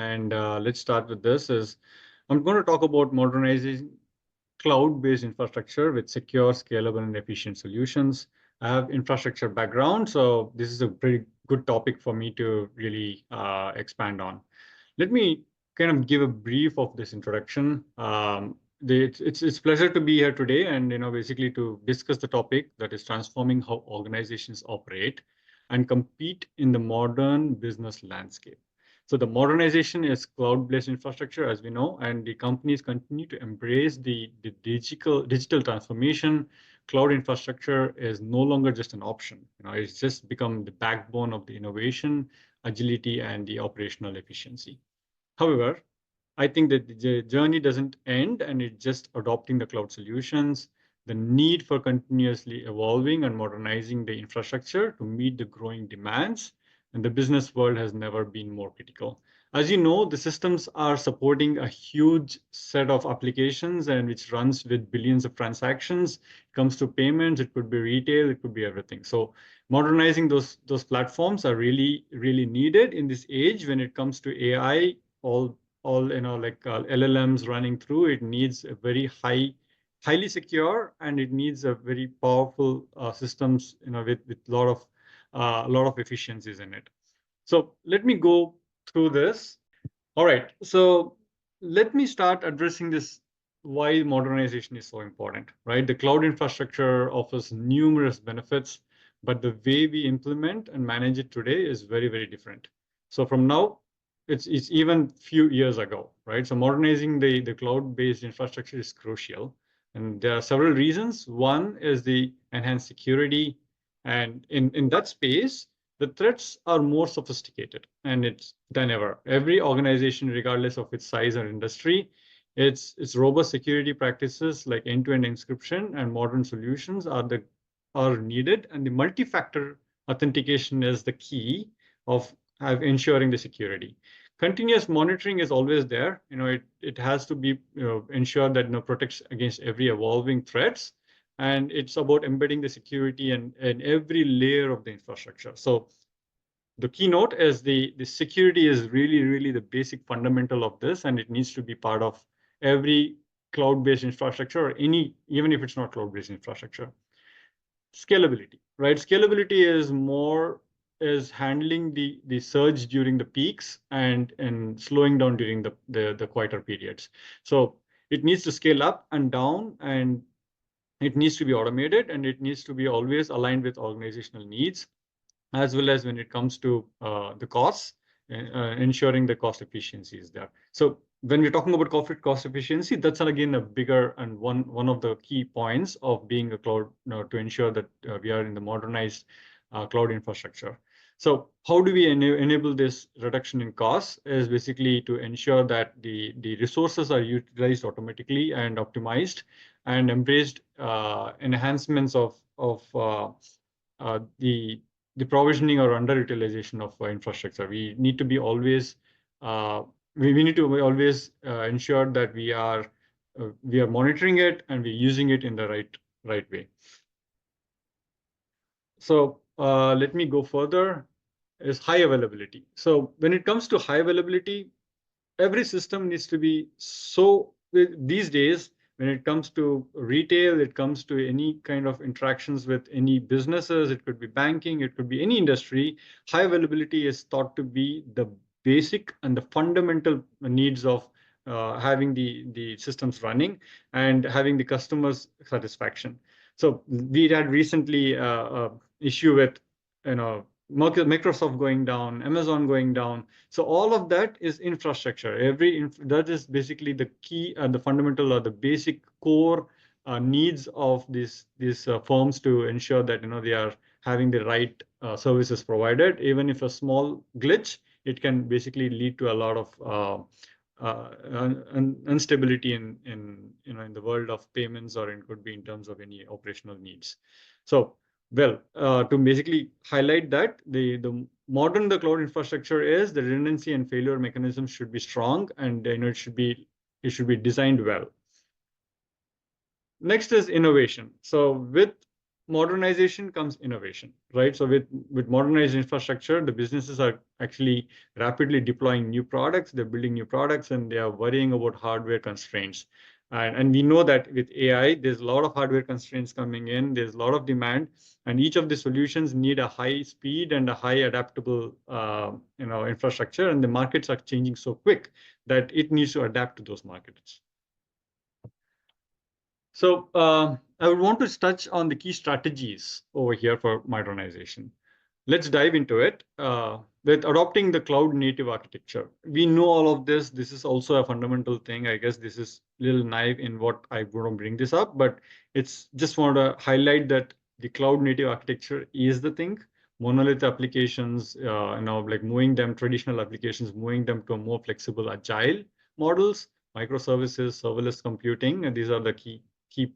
And let's start with this. I'm going to talk about modernizing cloud-based infrastructure with secure, scalable, and efficient solutions. I have infrastructure background, so this is a pretty good topic for me to really expand on. Let me kind of give a brief of this introduction. It's pleasure to be here today, and basically to discuss the topic that is transforming how organizations operate and compete in the modern business landscape. So the modernization is cloud-based infrastructure, as we know, and the companies continue to embrace the digital transformation. Cloud infrastructure is no longer just an option. It's just become the backbone of the innovation, agility, and the operational efficiency. However, I think that the journey doesn't end and it's just adopting the cloud solutions. The need for continuously evolving and modernizing the infrastructure to meet the growing demands and the business world has never been more critical. As you know, the systems are supporting a huge set of applications and which runs with billions of transactions. It comes to payments, it could be retail, it could be everything. So modernizing those platforms are really, really needed in this age when it comes to AI, all like LLMs running through. It needs a very highly secure, and it needs a very powerful systems, with a lot of efficiencies in it. So let me go through this. All right. So let me start addressing this, why modernization is so important, right? The cloud infrastructure offers numerous benefits, but the way we implement and manage it today is very, very different. So from now, it's even few years ago, right? So modernizing the cloud-based infrastructure is crucial. And there are several reasons. One is the enhanced security. And in that space, the threats are more sophisticated and it's than ever. Every organization, regardless of its size or industry, its robust security practices like end-to-end encryption and modern solutions are needed. And the multi-factor authentication is the key of ensuring the security. Continuous monitoring is always there. It has to be ensured that protects against every evolving threats. And it's about embedding the security in every layer of the infrastructure. So the keynote is the security is really, really the basic fundamental of this, and it needs to be part of every cloud-based infrastructure, or even if it's not cloud-based infrastructure. Scalability, right? Scalability is handling the surge during the peaks and slowing down during the quieter periods. So it needs to scale up and down, and it needs to be automated, and it needs to be always aligned with organizational needs, as well as when it comes to the costs, ensuring the cost efficiency is there. So when we're talking about cost efficiency, that's again a bigger and one of the key points of being a cloud, to ensure that we are in the modernized cloud infrastructure. So how do we enable this reduction in costs is basically to ensure that the resources are utilized automatically and optimized, and embraced enhancements of the provisioning or underutilization of infrastructure. We need to be always ensure that we are monitoring it and we're using it in the right way. So let me go further. Is high availability. So when it comes to high availability, every system needs to be these days. When it comes to retail, it comes to any kind of interactions with any businesses, it could be banking, it could be any industry, high availability is thought to be the basic and the fundamental needs of having the systems running and having the customers' satisfaction. So we had recently issue with, Microsoft going down, Amazon going down. So all of that is infrastructure. That is basically the key and the fundamental or the basic core needs of these firms to ensure that they are having the right services provided. Even if a small glitch, it can basically lead to a lot of instability in the world of payments, or it could be in terms of any operational needs. So to basically highlight that the cloud infrastructure is the redundancy and failure mechanisms should be strong, and it should be designed well. Next is innovation. So with modernization comes innovation, right? So with modernized infrastructure, the businesses are actually rapidly deploying new products, they're building new products, and they are worrying about hardware constraints. And we know that with AI, there's a lot of hardware constraints coming in, there's a lot of demand, and each of the solutions need a high speed and a high adaptable infrastructure, and the markets are changing so quick that it needs to adapt to those markets. So I would want to touch on the key strategies over here for modernization. Let's dive into it. With adopting the cloud native architecture, we know all of this. This is also a fundamental thing. I guess this is a little naive in what I want to bring this up, but it's just want to highlight that the cloud native architecture is the thing. Monolith applications, like moving them, traditional applications, moving them to a more flexible, agile models, microservices, serverless computing, and these are the key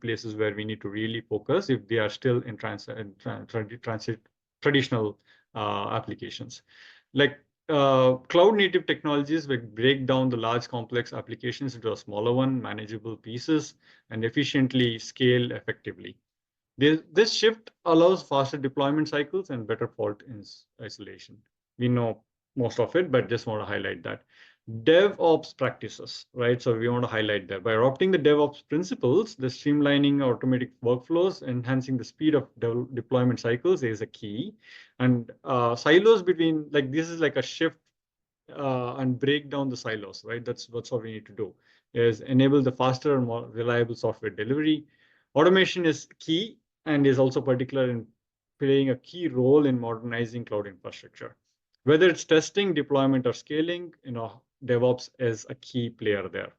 places where we need to really focus if they are still in traditional applications. Like cloud native technologies will break down the large complex applications into a smaller one, manageable pieces, and efficiently scale effectively. This shift allows faster deployment cycles and better fault isolation. We know most of it, but just want to highlight that. DevOps practices, right? So we want to highlight that by adopting the DevOps principles, the streamlining automatic workflows, enhancing the speed of deployment cycles is a key. And silos between, like this is like a shift and break down the silos, right? That's what we need to do, is enable the faster and more reliable software delivery. Automation is key and is also particular in playing a key role in modernizing cloud infrastructure. Whether it's testing, deployment, or scaling, DevOps is a key player there.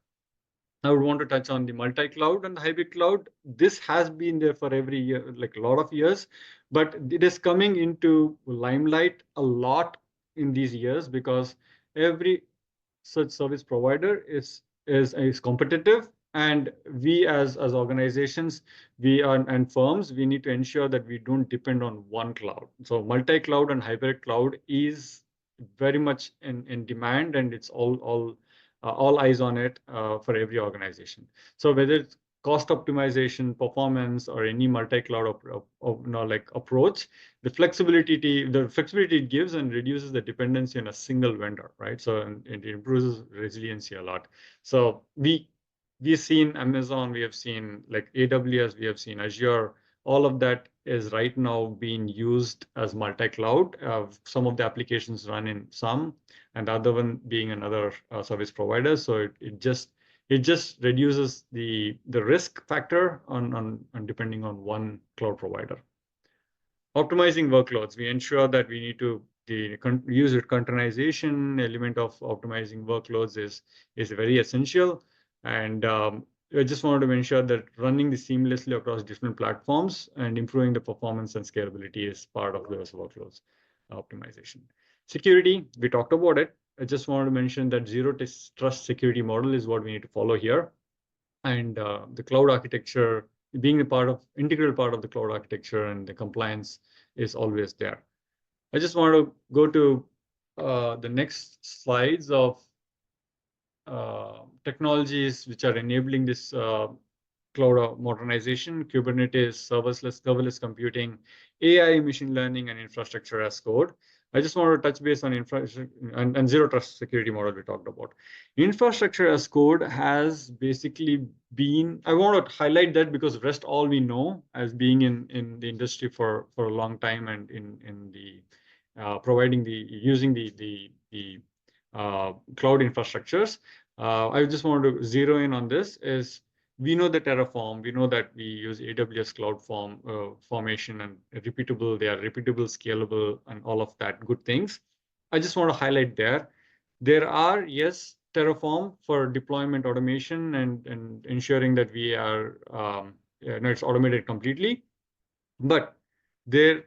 I would want to touch on the multi-cloud and the hybrid cloud. This has been there for every year, like a lot of years, but it is coming into limelight a lot in these years because every such service provider is competitive, and we as organizations, and firms, we need to ensure that we don't depend on one cloud. So multi-cloud and hybrid cloud is very much in demand, and it's all eyes on it for every organization. So whether it's cost optimization, performance, or any multi-cloud approach, the flexibility it gives and reduces the dependency on a single vendor, right? So it improves resiliency a lot. So we've seen Amazon, we have seen like AWS, we have seen Azure. All of that is right now being used as multi-cloud. Some of the applications run in some, and the other one being another service provider. So it just reduces the risk factor on depending on one cloud provider. Optimizing workloads, we ensure that we need to the user containerization element of optimizing workloads is very essential. And I just wanted to ensure that running this seamlessly across different platforms and improving the performance and scalability is part of those workloads optimization. Security, we talked about it. I just wanted to mention that zero trust security model is what we need to follow here. And the cloud architecture, being integral part of the cloud architecture, and the compliance is always there. I just want to go to the next slides of technologies which are enabling this cloud modernization: Kubernetes, serverless computing, AI, machine learning, and infrastructure as code. I just want to touch base on infrastructure and zero trust security model we talked about. Infrastructure as code has basically been, I want to highlight that because rest all we know as being in the industry for a long time, and in the using the cloud infrastructures. I just want to zero in on this is we know the Terraform, we know that we use AWS Cloud Formation and repeatable, they are repeatable, scalable, and all of that good things. I just want to highlight there are, yes, Terraform for deployment automation and ensuring that we are, it's automated completely. But there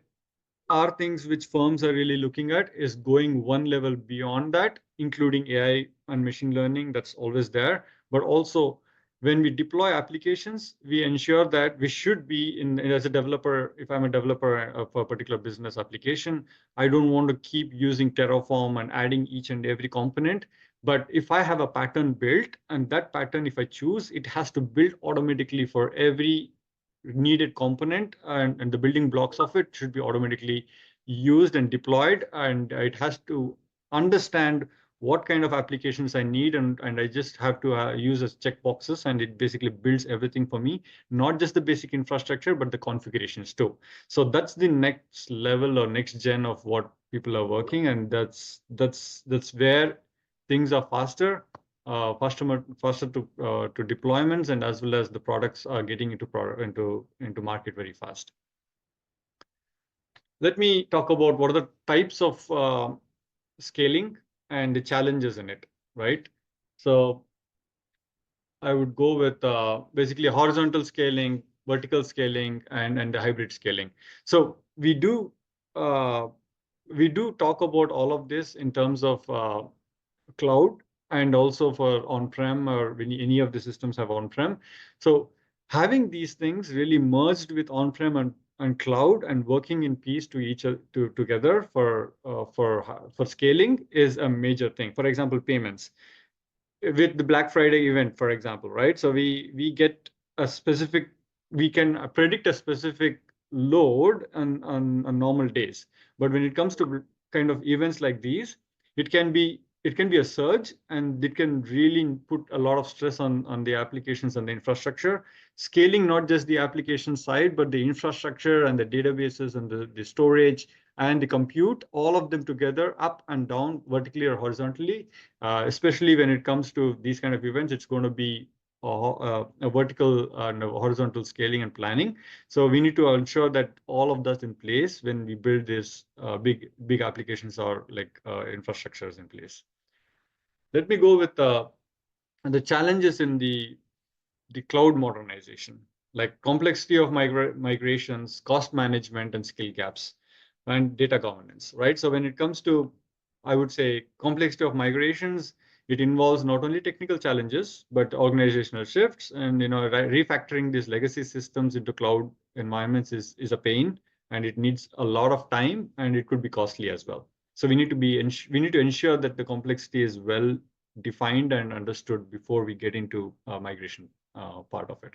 are things which firms are really looking at is going one level beyond that, including AI and machine learning. That's always there. But also, when we deploy applications, we ensure that we should be as a developer, if I'm a developer of a particular business application, I don't want to keep using Terraform and adding each and every component. But if I have a pattern built, and that pattern, if I choose, it has to build automatically for every needed component and the building blocks of it should be automatically used and deployed, and it has to understand what kind of applications I need, and I just have to use as checkboxes, and it basically builds everything for me, not just the basic infrastructure, but the configurations too. So that's the next level or next gen of what people are working, and that's where things are faster, faster to deployments, and as well as the products are getting into market very fast. Let me talk about what are the types of scaling and the challenges in it, right? So I would go with basically horizontal scaling, vertical scaling, and the hybrid scaling. So uh, we do talk about all of this in terms of cloud and also for on-prem, or when any of the systems have on-prem. So having these things really merged with on-prem and cloud and working in peace to each other together for scaling is a major thing. For example, payments with the Black Friday event, for example, right? So we get a specific, we can predict a specific load on normal days. But when it comes to kind of events like these, it can be a surge, and it can really put a lot of stress on the applications and the infrastructure. Scaling not just the application side, but the infrastructure and the databases and the storage and the compute, all of them together, up and down, vertically or horizontally. Especially when it comes to these kind of events, it's going to be a vertical and a horizontal scaling and planning. So we need to ensure that all of that's in place when we build these big applications or like infrastructures in place. Let me go with the challenges in the cloud modernization, like complexity of migrations, cost management, and skill gaps, and data governance, right? So when it comes to, I would say, complexity of migrations, it involves not only technical challenges, but organizational shifts. And refactoring these legacy systems into cloud environments is a pain, and it needs a lot of time, and it could be costly as well. So we need to ensure that the complexity is well defined and understood before we get into migration part of it.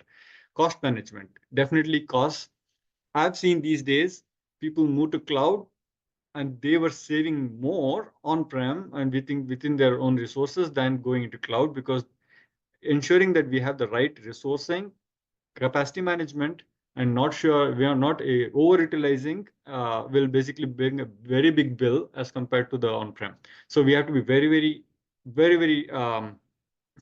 Cost management, definitely costs. I've seen these days people move to cloud and they were saving more on-prem and within their own resources than going into cloud, because ensuring that we have the right resourcing, capacity management, and not sure we are not over-utilizing will basically bring a very big bill as compared to the on-prem. So we have to be very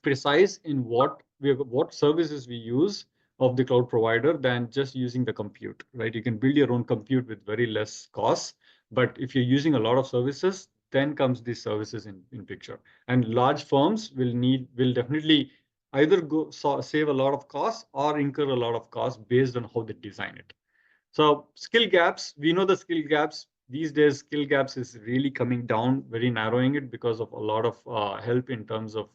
precise in what services we use of the cloud provider than just using the compute, right? You can build your own compute with very less costs, but if you're using a lot of services, then comes these services in picture. And large firms will definitely either save a lot of costs or incur a lot of costs based on how they design it. So skill gaps, we know the skill gaps. These days, skill gaps is really coming down, very narrowing it because of a lot of help in terms of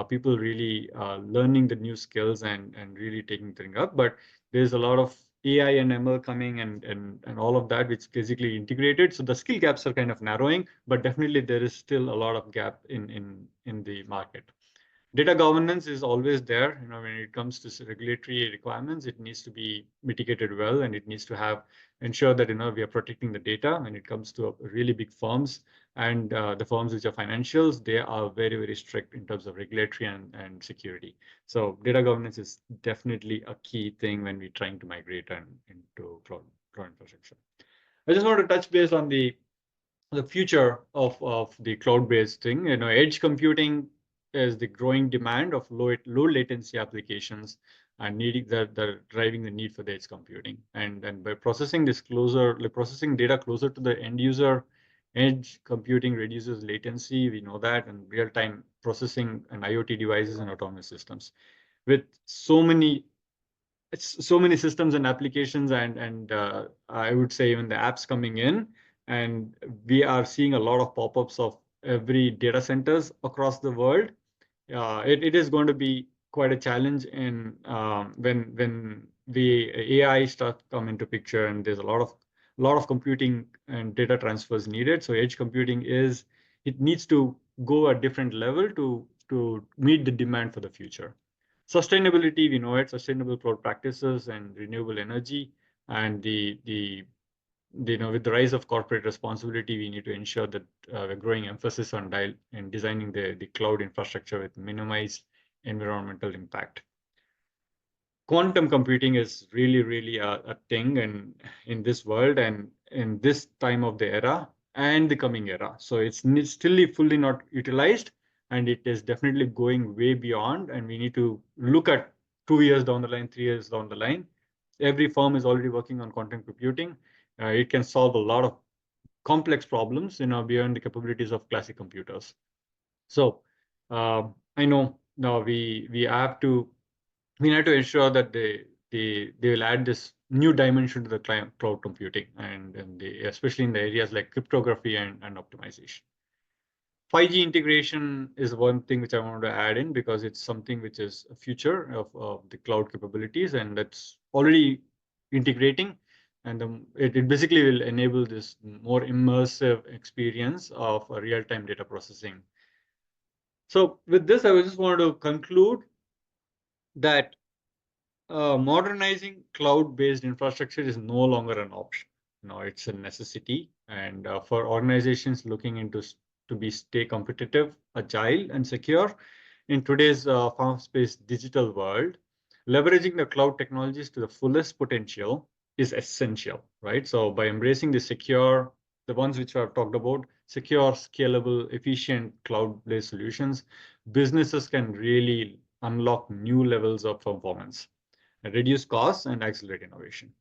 people really learning the new skills and really taking things up. But there's a lot of AI and ML coming and all of that, which basically integrated. So the skill gaps are kind of narrowing, but definitely there is still a lot of gap in the market. Data governance is always there. When it comes to regulatory requirements, it needs to be mitigated well, and it needs to ensure that we are protecting the data. When it comes to really big firms and the firms which are financials, they are very, very strict in terms of regulatory and security. So data governance is definitely a key thing when we're trying to migrate into cloud infrastructure. I just want to touch base on the future of the cloud-based thing. Edge computing is the growing demand of low latency applications and needing the driving the need for the edge computing. And by processing processing data closer to the end user, edge computing reduces latency. We know that, and real-time processing and IoT devices and autonomous systems. With so many systems and applications, and I would say even the apps coming in, and we are seeing a lot of pop-ups of every data centers across the world. It is going to be quite a challenge in when the AI starts to come into picture, and there's a lot of computing and data transfers needed. So edge computing it needs to go a different level to meet the demand for the future. Sustainability, we know it, sustainable cloud practices and renewable energy, and with the rise of corporate responsibility, we need to ensure that we're growing emphasis on in designing the cloud infrastructure with minimized environmental impact. Quantum computing is really a thing in this world and in this time of the era and the coming era. So it's still fully not utilized, and it is definitely going way beyond. And we need to look at 2 years down the line, 3 years down the line. Every firm is already working on quantum computing. It can solve a lot of complex problems, beyond the capabilities of classic computers. So I know now we have to ensure that they will add this new dimension to the cloud computing, and especially in the areas like cryptography and optimization. 5G integration is one thing which I wanted to add in, because it's something which is a future of the cloud capabilities, and that's already integrating. And it basically will enable this more immersive experience of real-time data processing. So with this, I just wanted to conclude that modernizing cloud-based infrastructure is no longer an option. No, it's a necessity. And for organizations looking into to stay competitive, agile, and secure in today's fast-paced digital world, leveraging the cloud technologies to the fullest potential is essential, right? So by embracing the ones which I've talked about, secure, scalable, efficient cloud-based solutions, businesses can really unlock new levels of performance, reduce costs, and accelerate innovation.